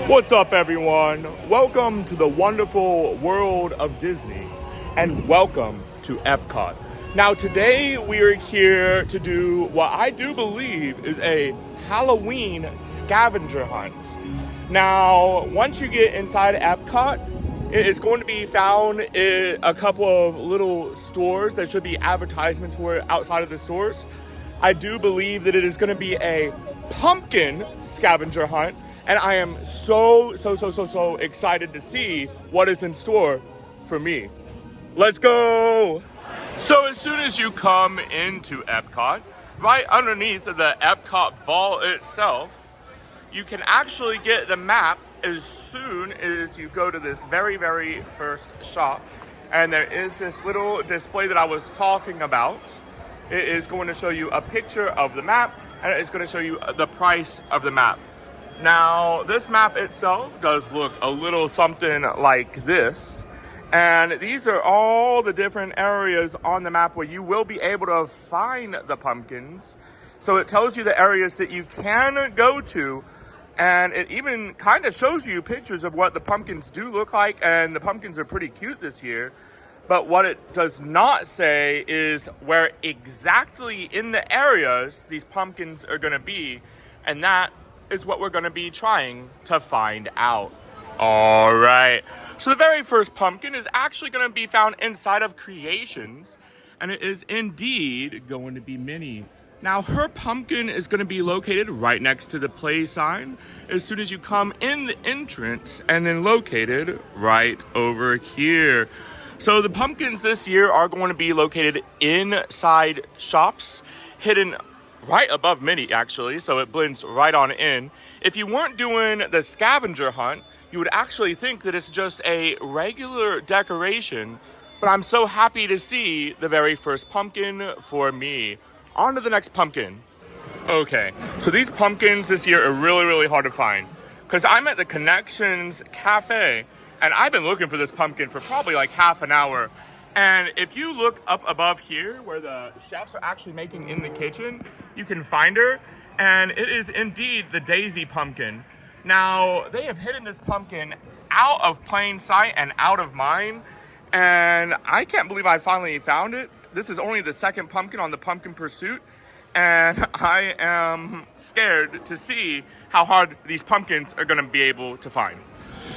What's up, everyone? Welcome to the wonderful world of Disney, and welcome to Epcot. Now, today we are here to do what I do believe is a Halloween scavenger hunt. Now, once you get inside Epcot, it is going to be found in a couple of little stores. There should be advertisements for it outside of the stores. I do believe that it is going to be a pumpkin scavenger hunt, and I am so excited to see what is in store for me. Let's go! So as soon as you come into Epcot, right underneath the Epcot ball itself, you can actually get the map as soon as you go to this very first shop. And there is this little display that I was talking about. It is going to show you a picture of the map, and it is going to show you the price of the map. Now, this map itself does look a little something like this. And these are all the different areas on the map where you will be able to find the pumpkins. So it tells you the areas that you can go to. And it even kind of shows you pictures of what the pumpkins do look like. And the pumpkins are pretty cute this year. But what it does not say is where exactly in the areas these pumpkins are going to be. And that is what we're going to be trying to find out. All right. So the very first pumpkin is actually going to be found inside of Creations. And it is indeed going to be Minnie. Now, her pumpkin is going to be located right next to the play sign as soon as you come in the entrance, and then located right over here. So the pumpkins this year are going to be located inside shops, hidden right above Minnie, actually, so it blends right on in. If you weren't doing the scavenger hunt, you would actually think that it's just a regular decoration, but I'm so happy to see the very first pumpkin for me. On to the next pumpkin. Okay, so these pumpkins this year are really hard to find, because I'm at the Connections Cafe, and I've been looking for this pumpkin for probably like half an hour. And if you look up above here where the chefs are actually making in the kitchen, you can find her. And it is indeed the Daisy pumpkin. Now, they have hidden this pumpkin out of plain sight and out of mind. And I can't believe I finally found it. This is only the second pumpkin on the pumpkin pursuit. And I am scared to see how hard these pumpkins are going to be able to find.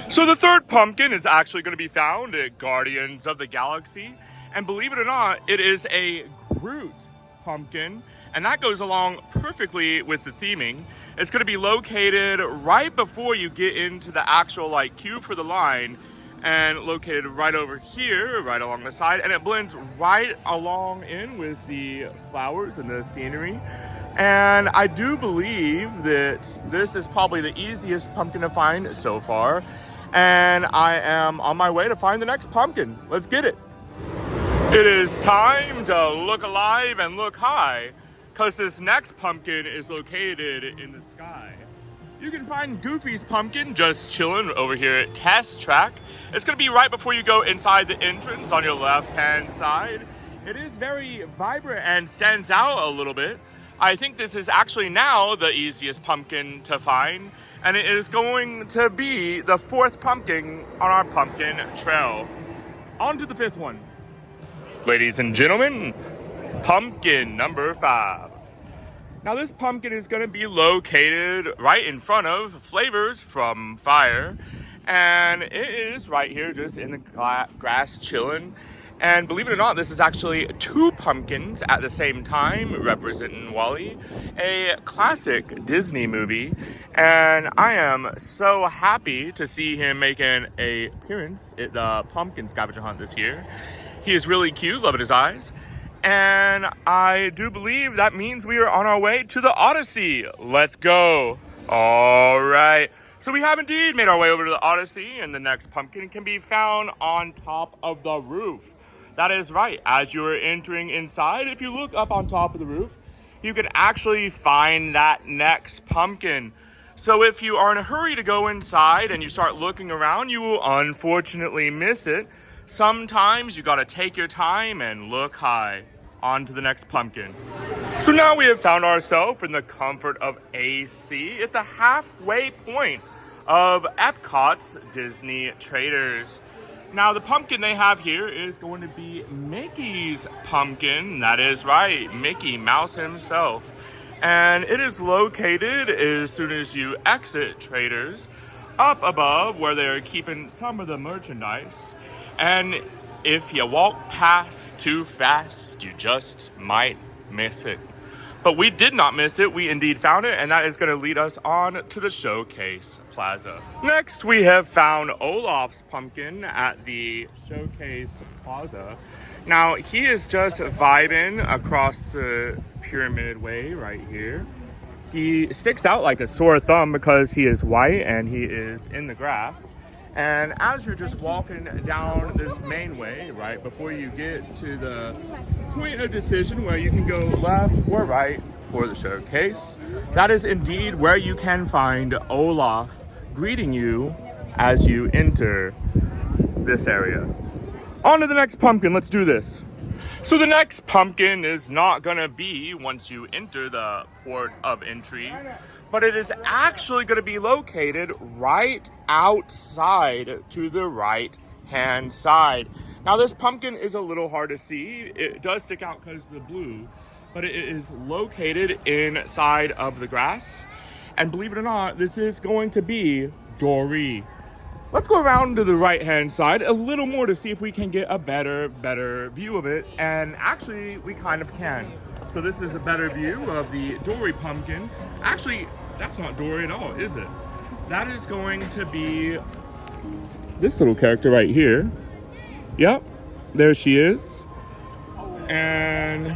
So the third pumpkin is actually going to be found at Guardians of the Galaxy. And believe it or not, it is a Groot pumpkin. And that goes along perfectly with the theming. It's going to be located right before you get into the actual queue for the line. And located right over here, right along the side. And it blends right along in with the flowers and the scenery. And I do believe that this is probably the easiest pumpkin to find so far. And I am on my way to find the next pumpkin. Let's get it. It is time to look alive and look high, because this next pumpkin is located in the sky. You can find Goofy's pumpkin just chilling over here at Test Track. It's going to be right before you go inside the entrance on your left-hand side. It is very vibrant and stands out a little bit. I think this is actually now the easiest pumpkin to find, and it is going to be the fourth pumpkin on our pumpkin trail. On to the fifth one. Ladies and gentlemen, pumpkin number 5. Now this pumpkin is going to be located right in front of Flavors from Fire, and it is right here just in the grass chilling. And believe it or not, this is actually 2 pumpkins at the same time representing Wally, a classic Disney movie. And I am so happy to see him making an appearance at the pumpkin scavenger hunt this year. He is really cute, loving his eyes. And I do believe that means we are on our way to the Odyssey. Let's go. All right. So we have indeed made our way over to the Odyssey, and the next pumpkin can be found on top of the roof. That is right. As you are entering inside, if you look up on top of the roof, you can actually find that next pumpkin. So if you are in a hurry to go inside and you start looking around, you will unfortunately miss it. Sometimes you gotta take your time and look high. On to the next pumpkin. So now we have found ourselves in the comfort of AC at the halfway point of Epcot's Disney Traders. Now, the pumpkin they have here is going to be Mickey's pumpkin. That is right, Mickey Mouse himself. And it is located as soon as you exit Traders, up above where they're keeping some of the merchandise. And if you walk past too fast, you just might miss it. But we did not miss it. We indeed found it, and that is going to lead us on to the Showcase Plaza. Next, we have found Olaf's pumpkin at the Showcase Plaza. Now, he is just vibing across the Pyramid Way right here. He sticks out like a sore thumb because he is white and he is in the grass. And as you're just walking down this main way, right, before you get to the point of decision where you can go left or right for the showcase, that is indeed where you can find Olaf greeting you as you enter this area. On to the next pumpkin, let's do this. So the next pumpkin is not gonna be once you enter the port of entry, but it is actually gonna be located right outside to the right hand side. Now this pumpkin is a little hard to see. It does stick out because of the blue, but it is located inside of the grass. And believe it or not, this is going to be Dory. Let's go around to the right-hand side a little more to see if we can get a better view of it. And actually, we kind of can. So this is a better view of the Dory pumpkin. Actually, that's not Dory at all, is it? That is going to be this little character right here. Yep, there she is. And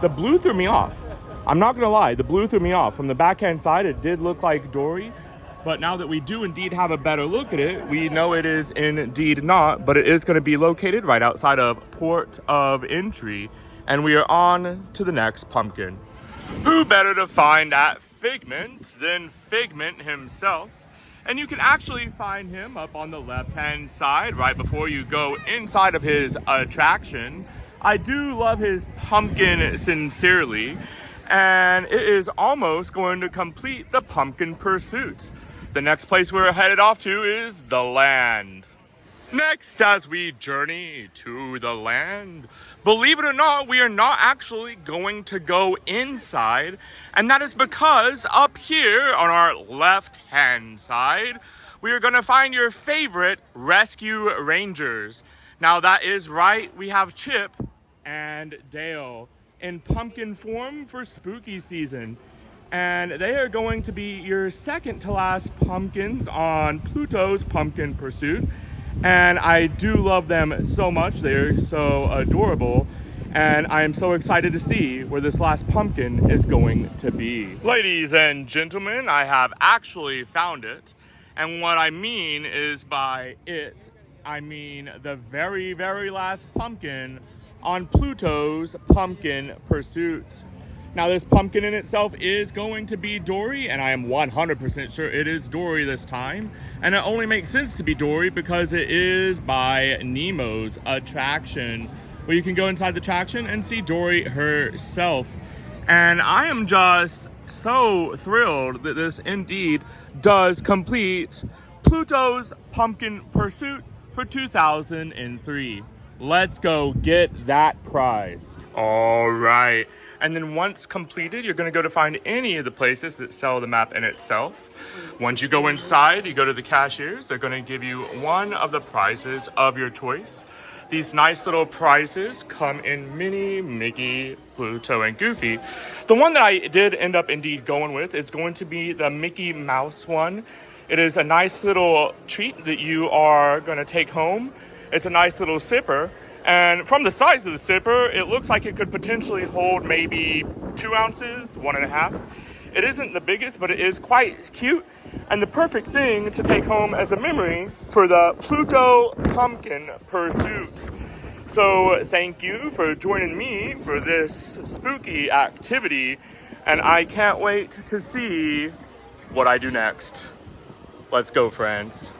the blue threw me off. I'm not gonna lie, the blue threw me off. From the backhand side, it did look like Dory. But now that we do indeed have a better look at it, we know it is indeed not, but it is going to be located right outside of Port of Entry. And we are on to the next pumpkin. Who better to find that Figment than Figment himself? And you can actually find him up on the left-hand side right before you go inside of his attraction. I do love his pumpkin sincerely, and it is almost going to complete the pumpkin pursuit. The next place we're headed off to is the land. Next, as we journey to the land, believe it or not, we are not actually going to go inside. And that is because up here on our left-hand side, we are going to find your favorite rescue rangers. Now that is right, we have Chip and Dale in pumpkin form for spooky season. And they are going to be your second to last pumpkins on Pluto's Pumpkin Pursuit. And I do love them so much. They're so adorable. And I am so excited to see where this last pumpkin is going to be. Ladies and gentlemen, I have actually found it. And what I mean is by it, I mean the very, very last pumpkin on Pluto's Pumpkin Pursuit. Now this pumpkin in itself is going to be Dory, and I am 100% sure it is Dory this time. And it only makes sense to be Dory because it is by Nemo's attraction, where you can go inside the attraction and see Dory herself. And I am just so thrilled that this indeed does complete Pluto's Pumpkin Pursuit for 2003. Let's go get that prize. All right. And then once completed, you're going to go to find any of the places that sell the map in itself. Once you go inside, you go to the cashiers. They're going to give you one of the prizes of your choice. These nice little prizes come in Minnie, Mickey, Pluto, and Goofy. The one that I did end up indeed going with is going to be the Mickey Mouse one. It is a nice little treat that you are going to take home. It's a nice little sipper. And from the size of the sipper, it looks like it could potentially hold maybe 2 ounces, 1.5. It isn't the biggest, but it is quite cute and the perfect thing to take home as a memory for the Pluto Pumpkin Pursuit. So thank you for joining me for this spooky activity, and I can't wait to see what I do next. Let's go, friends.